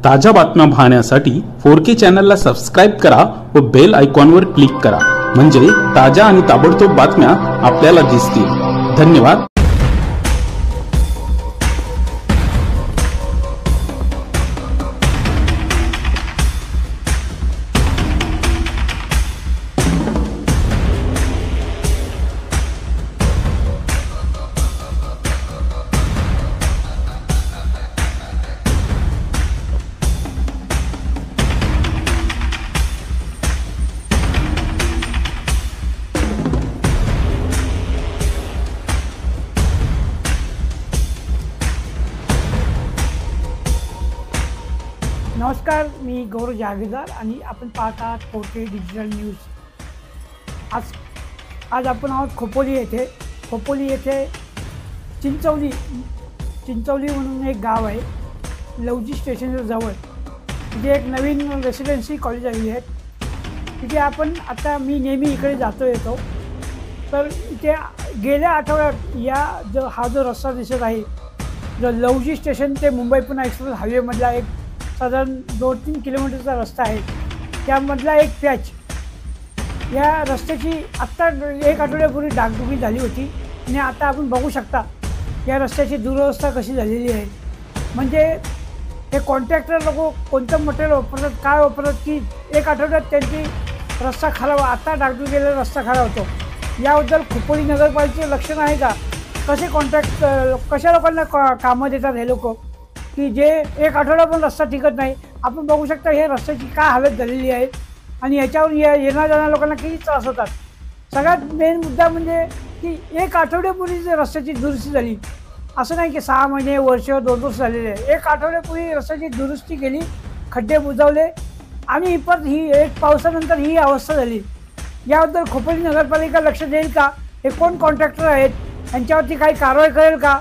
ताज्या बातम्या पाहण्यासाठी 4K चॅनलला सबस्क्राइब करा व बेल आयकॉनवर क्लिक करा, म्हणजे ताज्या आणि ताबडतोब बातम्या आपल्याला दिसतील। धन्यवाद। नमस्कार, मी गौरव जागीरदार आणि आपण पाहत आहात 4K डिजिटल न्यूज। आज आपण आहोत खोपोली येथे। खोपोली येथे चिंचवली म्हणून एक गाव आहे, लवजी स्टेशनच्या जवळ। तिथे एक नवीन रेसिडेन्सी कॉलेज आली आहे। तिथे आपण आता मी नेहमी इकडे जातो येतो, तर इथे गेल्या आठवड्यात हा जो रस्ता दिसत आहे, जो लवजी स्टेशन ते मुंबई पुणे एक्सप्रेस हायवेमधला एक साधारण 2-3 किलोमीटरचा रस्ता आहे, त्यामधला एक पॅच, या रस्त्याची आत्ता 1 आठवड्यापूर्वी डागडुगी झाली होती आणि आता आपण बघू शकता या रस्त्याची दुरवस्था कशी झालेली आहे। म्हणजे हे कॉन्ट्रॅक्टर लोक कोणतं मटेरियल वापरतात, काय वापरतात की 1 आठवड्यात त्यांची रस्ता खराब, आता डागडुगीला रस्ता खराब होतो। याबद्दल खोपोली नगरपालिकेचे लक्ष नाही का? कसे कशा लोकांना कामं देतात हे लोक की जे 1 आठवडा पण रस्ता टिकत नाही। आपण बघू शकता हे रस्त्याची काय हालत झालेली आहे आणि याच्यावर येणाऱ्या जाणाऱ्या लोकांना किती त्रास होतात। सगळ्यात मेन मुद्दा म्हणजे की 1 आठवड्यापूर्वी जे रस्त्याची दुरुस्ती झाली, असं नाही की 6 महिने, वर्ष, 2 वर्ष झालेले आहे। 1 आठवड्यापूर्वी रस्त्याची दुरुस्ती केली, खड्डे बुजवले आणि परत ही एक पावसानंतर ही अवस्था झाली। याबद्दल खोपोली नगरपालिका लक्ष देईल का? हे कोण कॉन्ट्रॅक्टर आहेत, यांच्यावरती काही कारवाई करेल का?